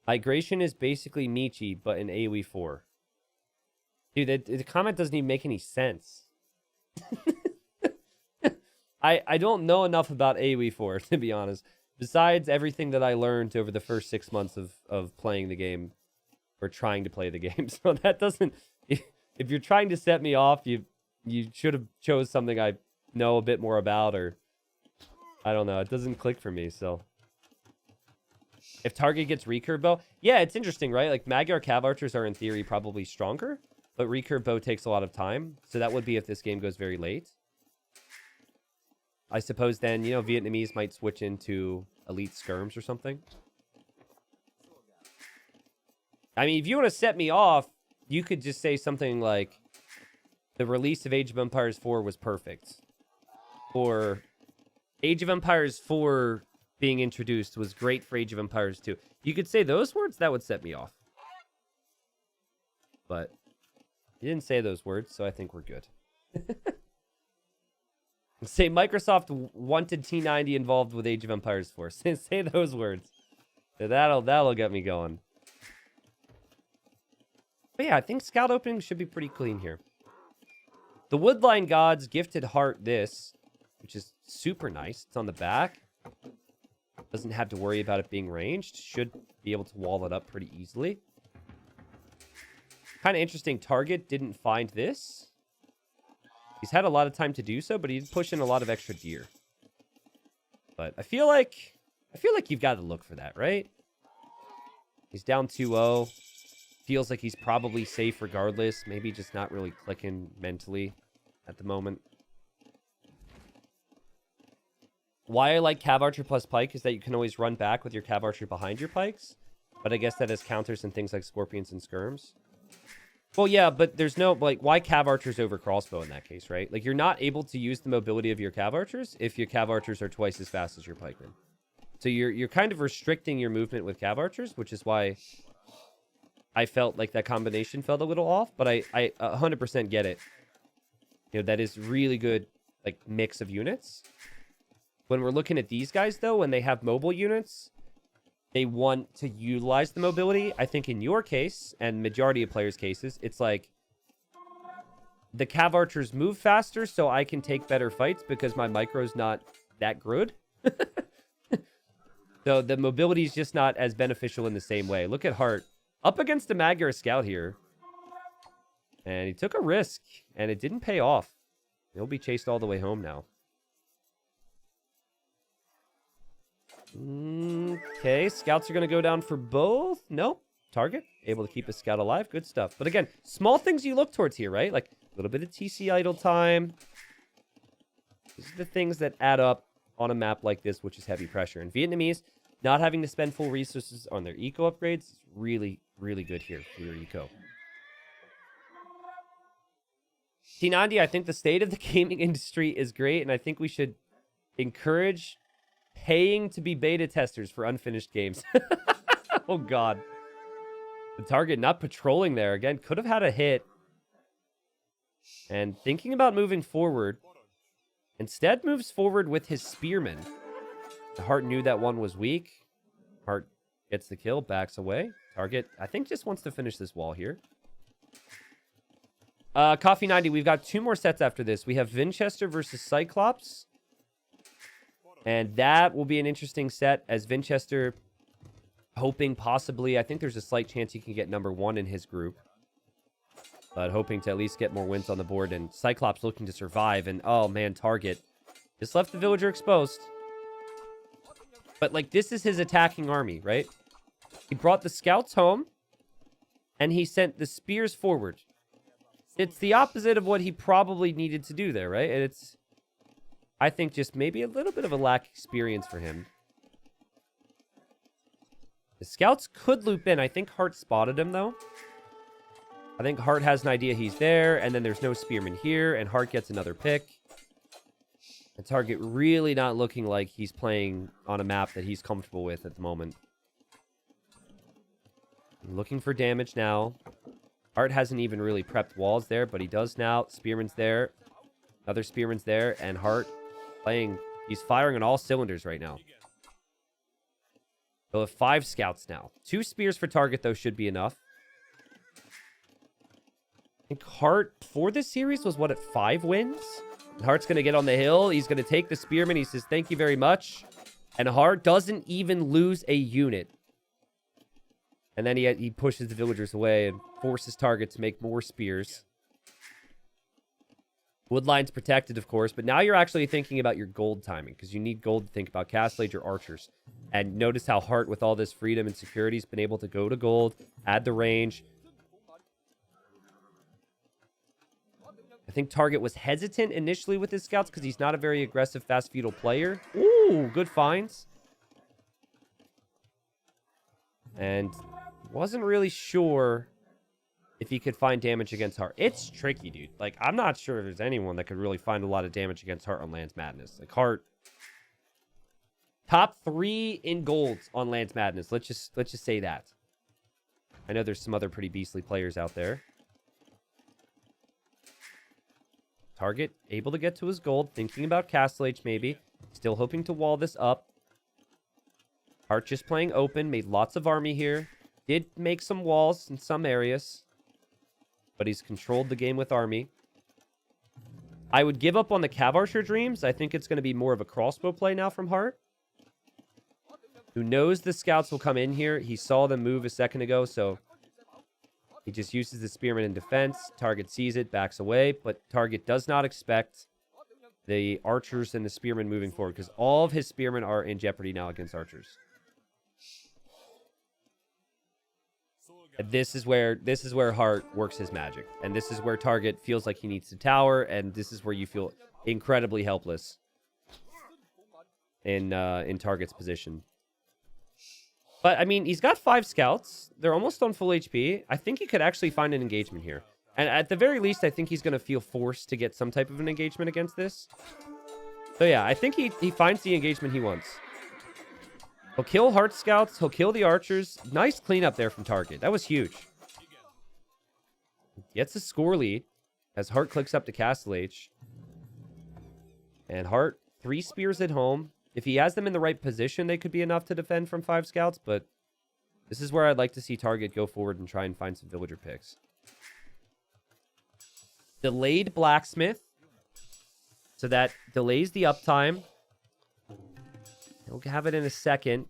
Migration is basically Michi, but in AoE 4. Dude, the comment doesn't even make any sense. I don't know enough about AoE 4, to be honest. Besides everything that I learned over the first 6 months of playing the game. Or trying to play the game. So that doesn't... If you're trying to set me off, you should have chose something I know a bit more about, or... I don't know. It doesn't click for me, so... If target gets recurve bow... Yeah, it's interesting, right? Like, Magyar cav archers are, in theory, probably stronger. But recurve bow takes a lot of time. So that would be if this game goes very late. I suppose then, you know, Vietnamese might switch into elite skirms or something. I mean, if you want to set me off, you could just say something like... The release of Age of Empires 4 was perfect. Or... Age of Empires 4 being introduced was great for Age of Empires 2. You could say those words, that would set me off. But you didn't say those words, so I think we're good. Say Microsoft wanted T90 involved with Age of Empires 4. Say those words. That'll get me going. But yeah, I think scout opening should be pretty clean here. The Woodline Gods gifted Heartt this, which is super nice. It's on the back. Doesn't have to worry about it being ranged. Should be able to wall it up pretty easily. Kind of interesting. Target didn't find this. He's had a lot of time to do so, but he did push in a lot of extra gear. But I feel like you've got to look for that, right? He's down 2-0. Feels like he's probably safe regardless. Maybe just not really clicking mentally at the moment. Why I like Cav Archer plus Pike is that you can always run back with your Cav Archer behind your Pikes. But I guess that has counters and things like Scorpions and Skirms. Well, yeah, but there's no... Like, why Cav Archers over Crossbow in that case, right? Like, you're not able to use the mobility of your Cav Archers if your Cav Archers are twice as fast as your Pikemen. So you're kind of restricting your movement with Cav Archers, which is why I felt like that combination felt a little off. But I 100% get it. You know, that is really good, like, mix of units. When we're looking at these guys, though, when they have mobile units, they want to utilize the mobility. I think in your case, and majority of players' cases, it's like the Cav Archers move faster so I can take better fights because my micro's not that good. So the mobility is just not as beneficial in the same way. Look at Heartt. Up against the Magyar Scout here. And he took a risk, and it didn't pay off. He'll be chased all the way home now. Okay, scouts are going to go down for both. Nope. Target, able to keep a scout alive. Good stuff. But again, small things you look towards here, right? Like a little bit of TC idle time. These are the things that add up on a map like this, which is heavy pressure. And Vietnamese, not having to spend full resources on their eco upgrades is really, really good here for your eco. T90, I think the state of the gaming industry is great, and I think we should encourage paying to be beta testers for unfinished games. Oh, God. The target not patrolling there. Again, could have had a hit. And thinking about moving forward. Instead moves forward with his spearman. Heartt knew that one was weak. Heartt gets the kill, backs away. Target, I think, just wants to finish this wall here. Coffee 90, we've got 2 more sets after this. We have Vinchester versus Cyclops. And that will be an interesting set as Vinchester hoping possibly, I think there's a slight chance he can get number 1 in his group. but hoping to at least get more wins on the board. And Cyclops looking to survive. And, oh, man, Target just left the villager exposed. But, like, this is his attacking army, right? He brought the scouts home, and he sent the spears forward. It's the opposite of what he probably needed to do there, right? And it's, I think, just maybe a little bit of a lack of experience for him. The scouts could loop in. I think Hearttt spotted him, though. I think Hearttt has an idea he's there, and then there's no spearman here, and Hearttt gets another pick. And Target really not looking like he's playing on a map that he's comfortable with at the moment. Looking for damage now. Hearttt hasn't even really prepped walls there, but he does now. Spearman's there. Another Spearman's there, and Hearttt playing... He's firing on all cylinders right now. He'll have 5 scouts now. 2 spears for Target, though, should be enough. I think Hearttt, for this series, was what, at 5 wins? And Heartt's going to get on the hill. He's going to take the Spearman. He says, thank you very much. And Hearttt doesn't even lose a unit. And then he pushes the villagers away and forces Target to make more spears. Woodline's protected, of course, but now you're actually thinking about your gold timing, because you need gold to think about Castle Age or archers. And notice how Hearttt, with all this freedom and security, has been able to go to gold, add the range. I think Target was hesitant initially with his scouts because he's not a very aggressive, fast feudal player. Ooh, good finds. And wasn't really sure if he could find damage against Hearttt. It's tricky, dude. Like, I'm not sure if there's anyone that could really find a lot of damage against Hearttt on Lands Madness. Like, Hearttt, top 3 in golds on Lands Madness. Let's just say that. I know there's some other pretty beastly players out there. Target able to get to his gold, thinking about Castle Age maybe. Still hoping to wall this up. Hearttt just playing open, made lots of army here. Did make some walls in some areas. But he's controlled the game with army. I would give up on the Cav Archer Dreams. I think it's going to be more of a crossbow play now from Hearttt. Who knows the scouts will come in here. He saw them move a second ago, so he just uses the Spearman in defense. Target sees it, backs away, but Target does not expect the archers and the Spearman moving forward, because all of his Spearmen are in jeopardy now against archers. And this is where Hearttt works his magic. And this is where Target feels like he needs to tower, and this is where you feel incredibly helpless in Target's position. But, I mean, he's got 5 scouts. They're almost on full HP. I think he could actually find an engagement here. And at the very least, I think he's going to feel forced to get some type of an engagement against this. So, yeah, I think he finds the engagement he wants. He'll kill Hearttt scouts. He'll kill the archers. Nice cleanup there from Target. That was huge. Gets a score lead as Hearttt clicks up to Castle Age. And Hearttt, 3 spears at home. If he has them in the right position, they could be enough to defend from 5 scouts, but this is where I'd like to see Target go forward and try and find some villager picks. Delayed blacksmith. So that delays the uptime. He'll have it in a second.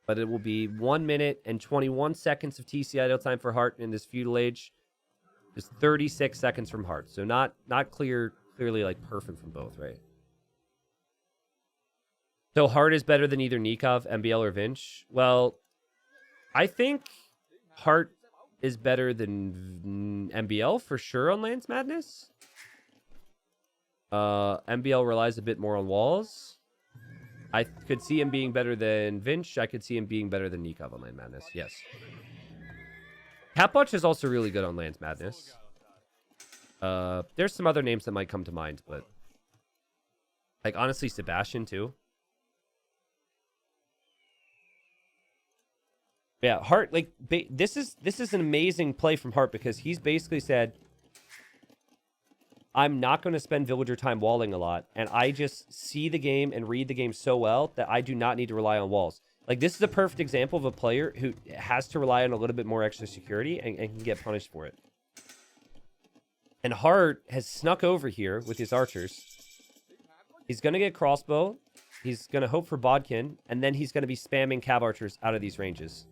But it will be 1 minute and 21 seconds of TC idle time for Hearttt in this feudal age. Just 36 seconds from Hearttt. So not clearly like perfect from both, right? So Hearttt is better than either Nikov, MBL, or Vinch. Well, I think Hearttt is better than MBL for sure on Lands Madness. MBL relies a bit more on walls. I could see him being better than Vinch. I could see him being better than Nikov on Lands Madness. Yes. Capwatch is also really good on Lands Madness. There's some other names that might come to mind, but like honestly, Sebastian too. Yeah, Hearttt, like, this is an amazing play from Hearttt because he's basically said, I'm not going to spend villager time walling a lot, and I just see the game and read the game so well that I do not need to rely on walls. Like, this is a perfect example of a player who has to rely on a little bit more extra security and can get punished for it. And Hearttt has snuck over here with his archers. He's going to get crossbow. He's going to hope for bodkin, and then he's going to be spamming cav archers out of these ranges.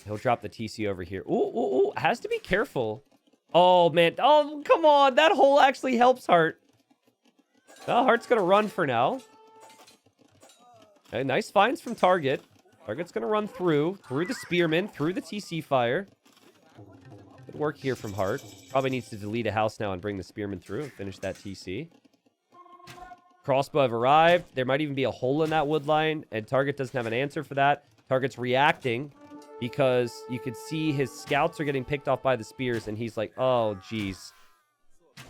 He'll drop the TC over here. Ooh. Has to be careful. Oh, man. Oh, come on. That hole actually helps Hearttt. Well, Heartt's going to run for now. Okay, nice finds from Target. Target's going to run through the Spearman, through the TC fire. Good work here from Hearttt. Probably needs to delete a house now and bring the Spearman through and finish that TC. Crossbow have arrived. There might even be a hole in that wood line, and Target doesn't have an answer for that. Target's reacting because you could see his scouts are getting picked off by the spears, and he's like, oh, geez.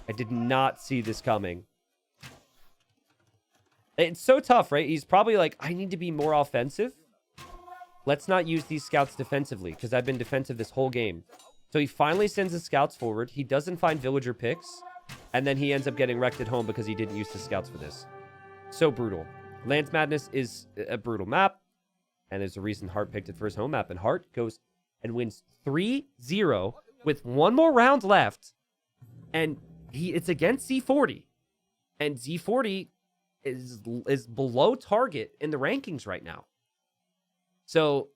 I did not see this coming. It's so tough, right? He's probably like, I need to be more offensive. Let's not use these scouts defensively, because I've been defensive this whole game. So he finally sends his scouts forward. He doesn't find villager picks. And then he ends up getting wrecked at home because he didn't use his scouts for this. So brutal. Lands Madness is a brutal map. And there's a reason Hearttt picked it for his home map. And Hearttt goes and wins 3-0 with one more round left. And it's against Z40. And Z40 is below Target in the rankings right now. So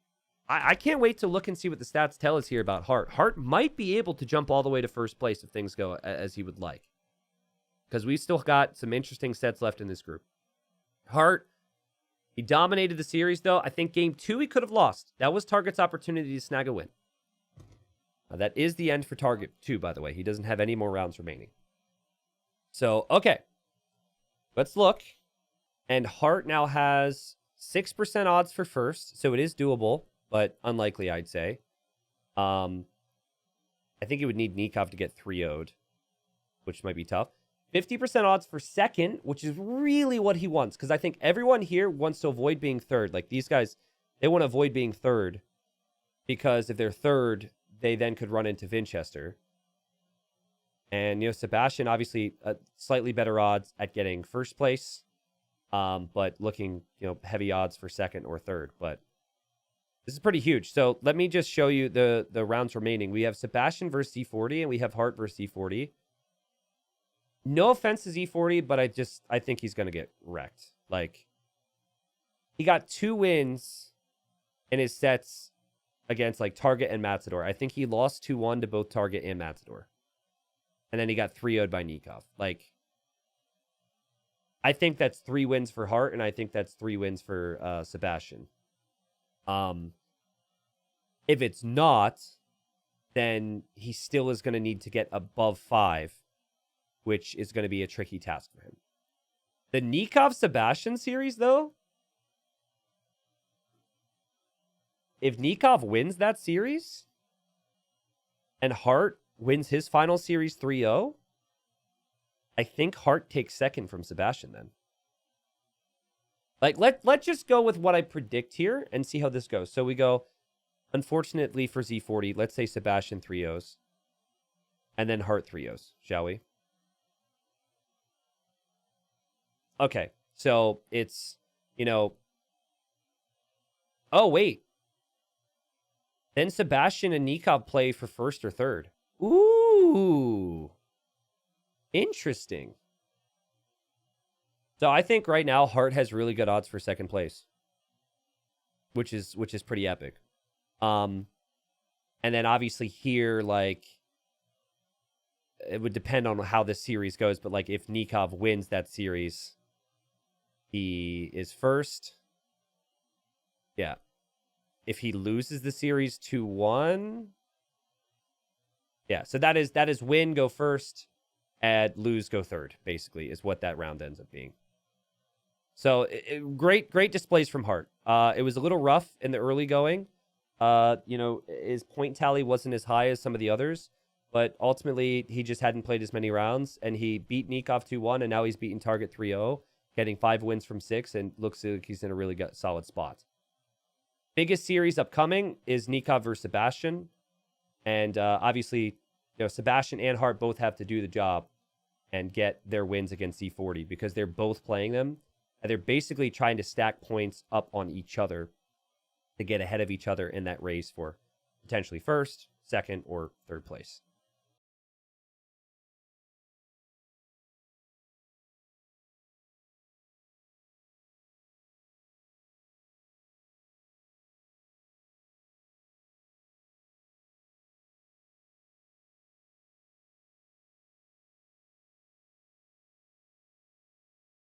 I can't wait to look and see what the stats tell us here about Hearttt. Hearttt might be able to jump all the way to first place if things go as he would like. Because we've still got some interesting sets left in this group. Hearttt, he dominated the series, though. I think game 2 he could have lost. That was Target's opportunity to snag a win. Now, that is the end for Target 2, by the way. He doesn't have any more rounds remaining. So, okay. Let's look. And Hearttt now has 6% odds for first, so it is doable, but unlikely, I'd say. I think he would need Nikov to get 3-0'd, which might be tough. 50% odds for second, which is really what he wants, because I think everyone here wants to avoid being third. Like, these guys, they want to avoid being third, because if they're third, they then could run into Vinchester. And, Sebastian, obviously, slightly better odds at getting first place, but looking, heavy odds for second or third. But this is pretty huge. So let me just show you the rounds remaining. We have Sebastian versus Z40, and we have Hearttt versus Z40. No offense to Z40, but I think he's going to get wrecked. Like, he got 2 wins in his sets against, like, Target and Matador. I think he lost 2-1 to both Target and Matador. And then he got 3-0'd by Nikov. Like, I think that's 3 wins for Hearttt, and I think that's 3 wins for Sebastian. If it's not, then he still is going to need to get above 5, which is going to be a tricky task for him. The Nikov-Sebastian series, though, if Nikov wins that series, and Hearttt wins his final series 3-0, I think Hearttt takes second from Sebastian then. Like, let's just go with what I predict here and see how this goes. So we go, unfortunately for Z40, let's say Sebastian 3-0s, and then Hearttt 3-0s, shall we? Okay, so it's, oh, wait. Then Sebastian and Nikov play for first or third. Ooh. Interesting. So I think right now Hearttt has really good odds for second place, which is pretty epic. And then obviously here, like, it would depend on how this series goes, but like if Nikov wins that series, he is first. Yeah. If he loses the series 2-1, yeah. So that is win, go first, and lose, go third. Basically, is what that round ends up being. So great displays from Hearttt. It was a little rough in the early going. His point tally wasn't as high as some of the others, but ultimately he just hadn't played as many rounds, and he beat Nikov 2-1, and now he's beaten Target 3-0, getting 5 wins from 6, and looks like he's in a really solid spot. Biggest series upcoming is Nikov versus Sebastian, and obviously, Sebastian and Hearttt both have to do the job and get their wins against Z40 because they're both playing them, and they're basically trying to stack points up on each other to get ahead of each other in that race for potentially first, second, or third place.